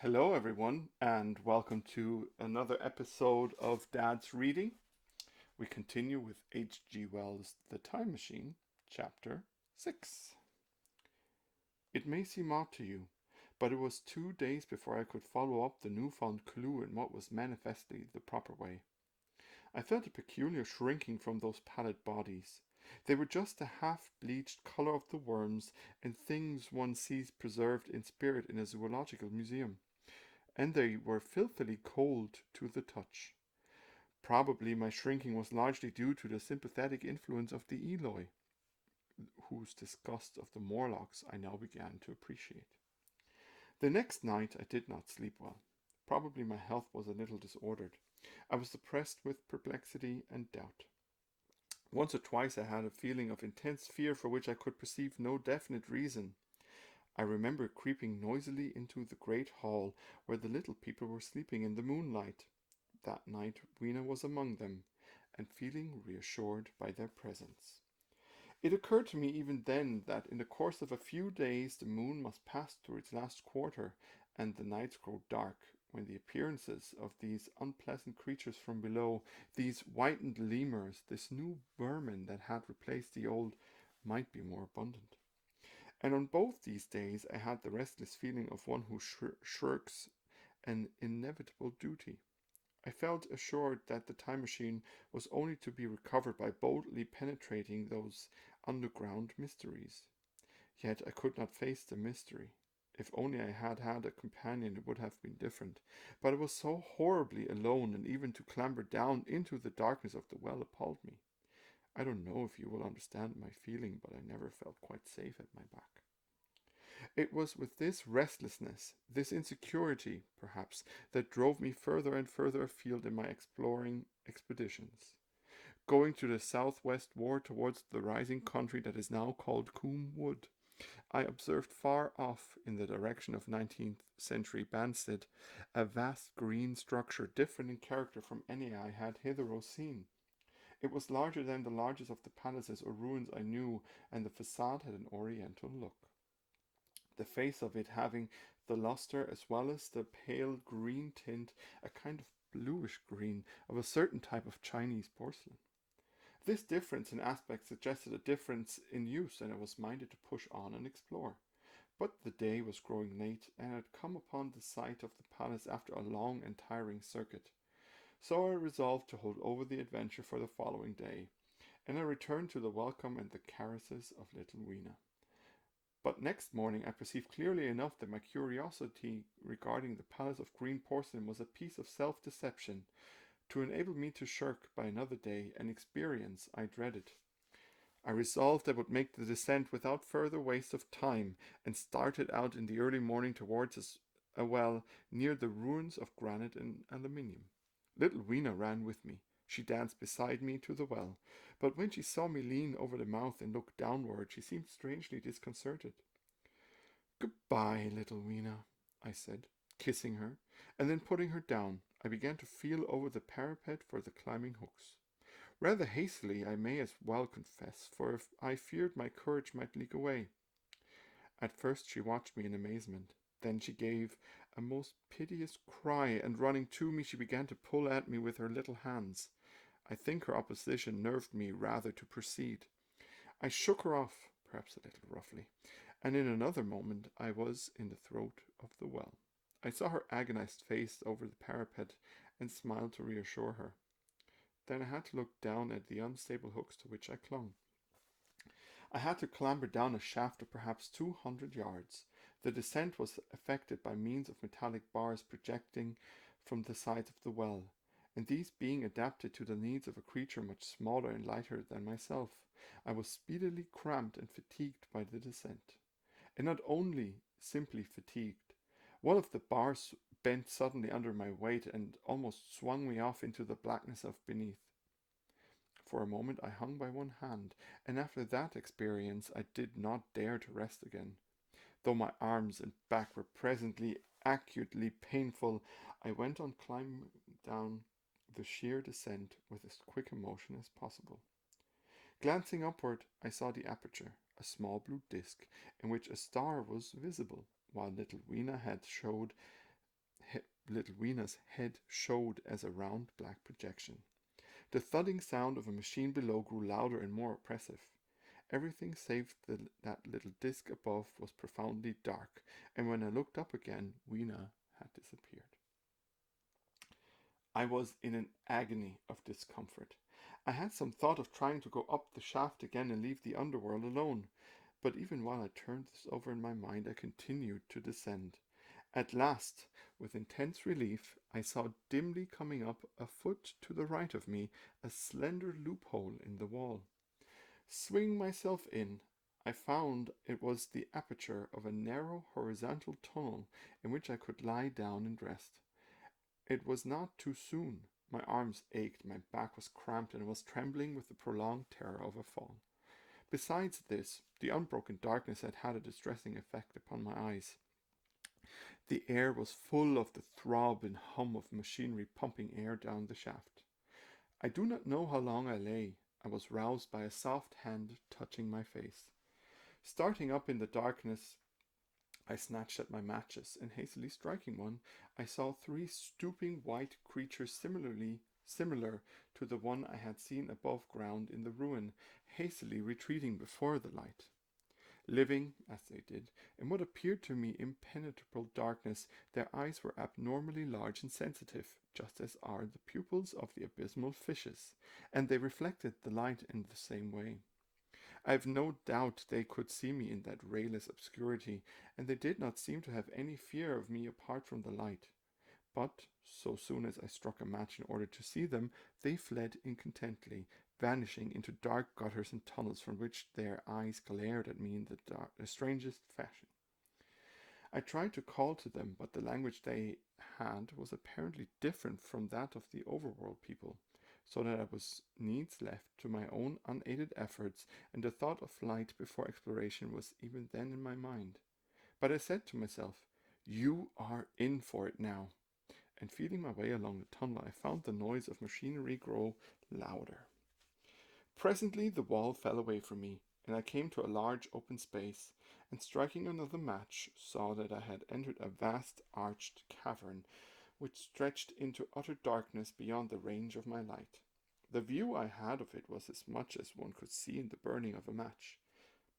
Hello, everyone, and welcome to another episode of Dad's Reading. We continue with H.G. Wells' The Time Machine, Chapter 6. It may seem odd to you, but it was 2 days before I could follow up the newfound clue in what was manifestly the proper way. I felt a peculiar shrinking from those pallid bodies. They were just the half-bleached colour of the worms and things one sees preserved in spirit in a zoological museum, and they were filthily cold to the touch. Probably my shrinking was largely due to the sympathetic influence of the Eloi, whose disgust of the Morlocks I now began to appreciate. The next night I did not sleep well. Probably my health was a little disordered. I was oppressed with perplexity and doubt. Once or twice I had a feeling of intense fear for which I could perceive no definite reason. I remember creeping noisily into the great hall where the little people were sleeping in the moonlight. That night Weena was among them, and feeling reassured by their presence. It occurred to me even then that in the course of a few days the moon must pass through its last quarter, and the nights grow dark, when the appearances of these unpleasant creatures from below, these whitened lemurs, this new vermin that had replaced the old, might be more abundant. And on both these days I had the restless feeling of one who shirks an inevitable duty. I felt assured that the time machine was only to be recovered by boldly penetrating those underground mysteries. Yet I could not face the mystery. If only I had had a companion it would have been different, but I was so horribly alone, and even to clamber down into the darkness of the well appalled me. I don't know if you will understand my feeling, but I never felt quite safe at my back. It was with this restlessness, this insecurity, perhaps, that drove me further and further afield in my exploring expeditions. Going to the southwest ward towards the rising country that is now called Coombe Wood, I observed far off, in the direction of 19th century Banstead, a vast green structure different in character from any I had hitherto seen. It was larger than the largest of the palaces or ruins I knew, and the facade had an oriental look, the face of it having the lustre as well as the pale green tint, a kind of bluish green, of a certain type of Chinese porcelain. This difference in aspect suggested a difference in use, and I was minded to push on and explore. But the day was growing late, and I had come upon the site of the palace after a long and tiring circuit. So I resolved to hold over the adventure for the following day, and I returned to the welcome and the caresses of little Weena. But next morning I perceived clearly enough that my curiosity regarding the palace of green porcelain was a piece of self-deception, to enable me to shirk by another day an experience I dreaded. I resolved I would make the descent without further waste of time, and started out in the early morning towards a well near the ruins of granite and aluminium. Little Weena ran with me. She danced beside me to the well, but when she saw me lean over the mouth and look downward, she seemed strangely disconcerted. "Goodbye, little Weena," I said, kissing her, and then putting her down, I began to feel over the parapet for the climbing hooks. Rather hastily, I may as well confess, for if I feared my courage might leak away. At first she watched me in amazement. Then she gave a most piteous cry, and running to me, she began to pull at me with her little hands. I think her opposition nerved me rather to proceed. I shook her off, perhaps a little roughly, and in another moment I was in the throat of the well. I saw her agonized face over the parapet, and smiled to reassure her. Then I had to look down at the unstable hooks to which I clung. I had to clamber down a shaft of perhaps 200 yards. The descent was effected by means of metallic bars projecting from the sides of the well, and these being adapted to the needs of a creature much smaller and lighter than myself, I was speedily cramped and fatigued by the descent. And not only simply fatigued. One of the bars bent suddenly under my weight and almost swung me off into the blackness of beneath. For a moment I hung by one hand, and after that experience I did not dare to rest again. Though my arms and back were presently acutely painful, I went on climbing down the sheer descent with as quick a motion as possible. Glancing upward, I saw the aperture, a small blue disc, in which a star was visible, while little Weena had showed little Weena's head showed as a round black projection. The thudding sound of a machine below grew louder and more oppressive. Everything save that little disc above was profoundly dark, and when I looked up again, Weena had disappeared. I was in an agony of discomfort. I had some thought of trying to go up the shaft again and leave the underworld alone, but even while I turned this over in my mind, I continued to descend. At last, with intense relief, I saw dimly coming up a foot to the right of me a slender loophole in the wall. Swinging myself in, I found it was the aperture of a narrow horizontal tunnel in which I could lie down and rest. It was not too soon. My arms ached, my back was cramped, and I was trembling with the prolonged terror of a fall. Besides this, the unbroken darkness had had a distressing effect upon my eyes. The air was full of the throb and hum of machinery pumping air down the shaft. I do not know how long I lay. I was roused by a soft hand touching my face. Starting up in the darkness, I snatched at my matches, and hastily striking one, I saw three stooping white creatures similar to the one I had seen above ground in the ruin, hastily retreating before the light. Living, as they did, in what appeared to me impenetrable darkness, their eyes were abnormally large and sensitive, just as are the pupils of the abysmal fishes, and they reflected the light in the same way. I have no doubt they could see me in that rayless obscurity, and they did not seem to have any fear of me apart from the light. But so soon as I struck a match in order to see them, they fled incontinently, vanishing into dark gutters and tunnels from which their eyes glared at me in the strangest fashion. I tried to call to them, but the language they had was apparently different from that of the overworld people, so that I was needs left to my own unaided efforts, and the thought of flight before exploration was even then in my mind. But I said to myself, "You are in for it now," and feeling my way along the tunnel, I found the noise of machinery grow louder. Presently the wall fell away from me, and I came to a large open space, and striking another match, saw that I had entered a vast arched cavern, which stretched into utter darkness beyond the range of my light. The view I had of it was as much as one could see in the burning of a match.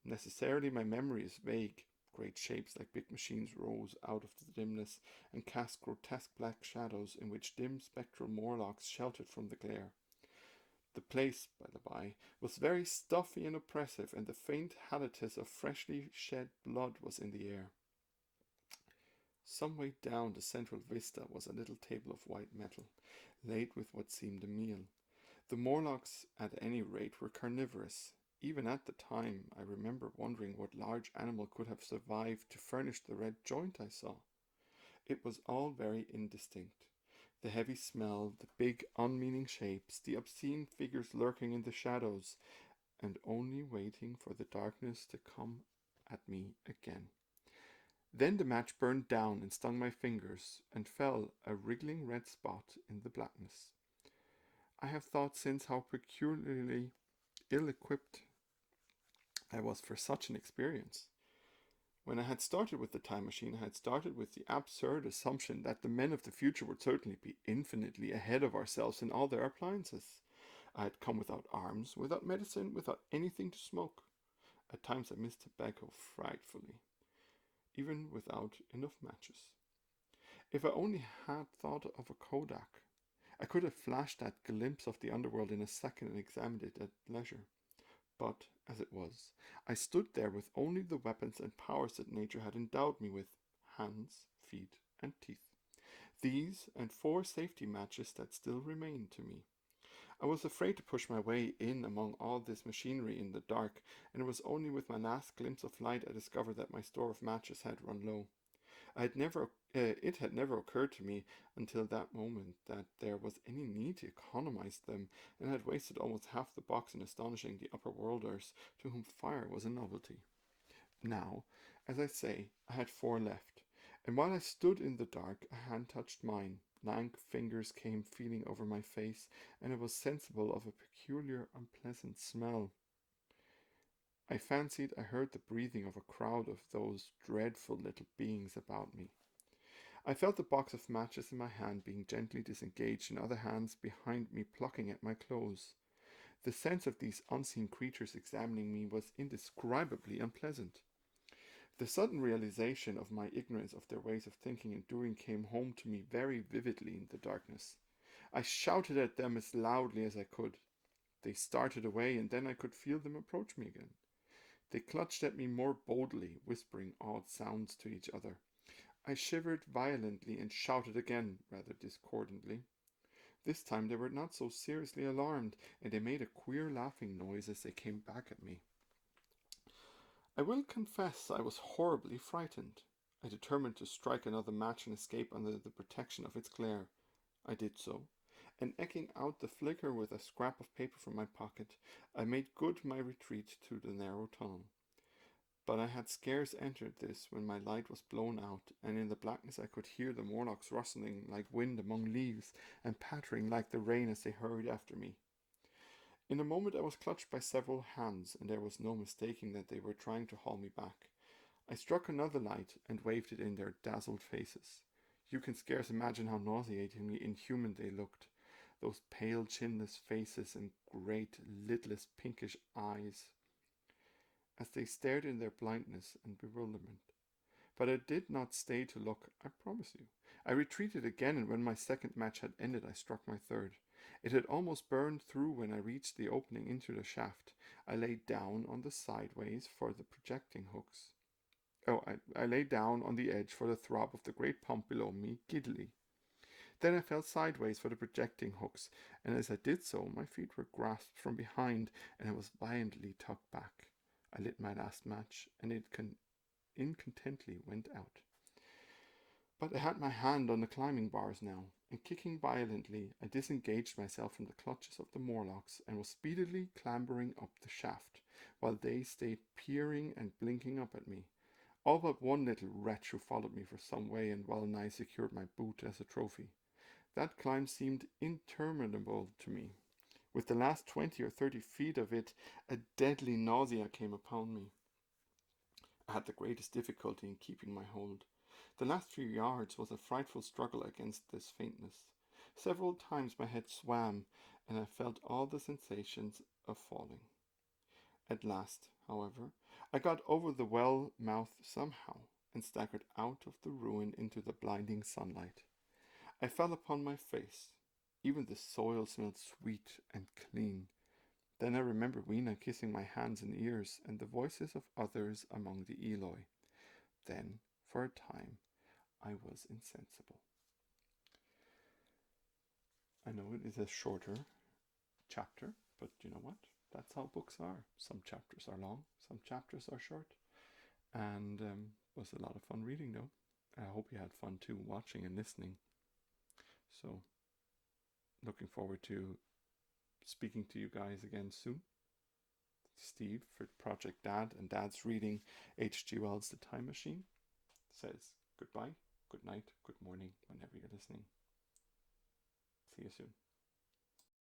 Necessarily my memory is vague. Great shapes like big machines rose out of the dimness and cast grotesque black shadows in which dim spectral Morlocks sheltered from the glare. The place, by the by, was very stuffy and oppressive, and the faint halitus of freshly shed blood was in the air. Some way down the central vista was a little table of white metal, laid with what seemed a meal. The Morlocks, at any rate, were carnivorous. Even at the time, I remember wondering what large animal could have survived to furnish the red joint I saw. It was all very indistinct. The heavy smell, the big, unmeaning shapes, the obscene figures lurking in the shadows, and only waiting for the darkness to come at me again. Then the match burned down and stung my fingers, and fell a wriggling red spot in the blackness. I have thought since how peculiarly ill-equipped I was for such an experience. When I had started with the time machine, I had started with the absurd assumption that the men of the future would certainly be infinitely ahead of ourselves in all their appliances. I had come without arms, without medicine, without anything to smoke. At times I missed tobacco frightfully, even without enough matches. If I only had thought of a Kodak, I could have flashed that glimpse of the underworld in a second and examined it at leisure. But, as it was, I stood there with only the weapons and powers that nature had endowed me with: hands, feet, and teeth. These, and 4 safety matches that still remained to me. I was afraid to push my way in among all this machinery in the dark, and it was only with my last glimpse of light I discovered that my store of matches had run low. It had never occurred to me until that moment that there was any need to economize them, and I had wasted almost half the box in astonishing the upper worlders, to whom fire was a novelty. Now, as I say, I had 4 left, and while I stood in the dark, a hand touched mine. Lank fingers came feeling over my face, and I was sensible of a peculiar unpleasant smell. I fancied I heard the breathing of a crowd of those dreadful little beings about me. I felt the box of matches in my hand being gently disengaged and other hands behind me plucking at my clothes. The sense of these unseen creatures examining me was indescribably unpleasant. The sudden realization of my ignorance of their ways of thinking and doing came home to me very vividly in the darkness. I shouted at them as loudly as I could. They started away, and then I could feel them approach me again. They clutched at me more boldly, whispering odd sounds to each other. I shivered violently and shouted again, rather discordantly. This time they were not so seriously alarmed, and they made a queer laughing noise as they came back at me. I will confess I was horribly frightened. I determined to strike another match and escape under the protection of its glare. I did so, and eking out the flicker with a scrap of paper from my pocket, I made good my retreat through the narrow tunnel. But I had scarce entered this when my light was blown out, and in the blackness I could hear the Morlocks rustling like wind among leaves and pattering like the rain as they hurried after me. In a moment I was clutched by several hands, and there was no mistaking that they were trying to haul me back. I struck another light and waved it in their dazzled faces. You can scarce imagine how nauseatingly inhuman they looked, those pale chinless faces and great lidless pinkish eyes, as they stared in their blindness and bewilderment. But I did not stay to look, I promise you. I retreated again, and when my second match had ended, I struck my third. It had almost burned through when I reached the opening into the shaft. I lay down on the sideways for the projecting hooks. I lay down on the edge for the throb of the great pump below me, giddily. Then I fell sideways for the projecting hooks, and as I did so, my feet were grasped from behind, and I was violently tugged back. I lit my last match, and it incontently went out. But I had my hand on the climbing bars now, and kicking violently, I disengaged myself from the clutches of the Morlocks and was speedily clambering up the shaft, while they stayed peering and blinking up at me. All but one little wretch who followed me for some way and well nigh secured my boot as a trophy. That climb seemed interminable to me. With the last 20 or 30 feet of it, a deadly nausea came upon me. I had the greatest difficulty in keeping my hold. The last few yards was a frightful struggle against this faintness. Several times my head swam, and I felt all the sensations of falling. At last, however, I got over the well mouth somehow, and staggered out of the ruin into the blinding sunlight. I fell upon my face. Even the soil smelled sweet and clean. Then I remembered Weena kissing my hands and ears, and the voices of others among the Eloi. Then, for a time, I was insensible. I know it is a shorter chapter, but you know what? That's how books are. Some chapters are long, some chapters are short. And it was a lot of fun reading, though. I hope you had fun too, watching and listening. So, looking forward to speaking to you guys again soon. Steve for Project Dad and Dad's reading H.G. Wells' The Time Machine says goodbye, good night, good morning, whenever you're listening. See you soon.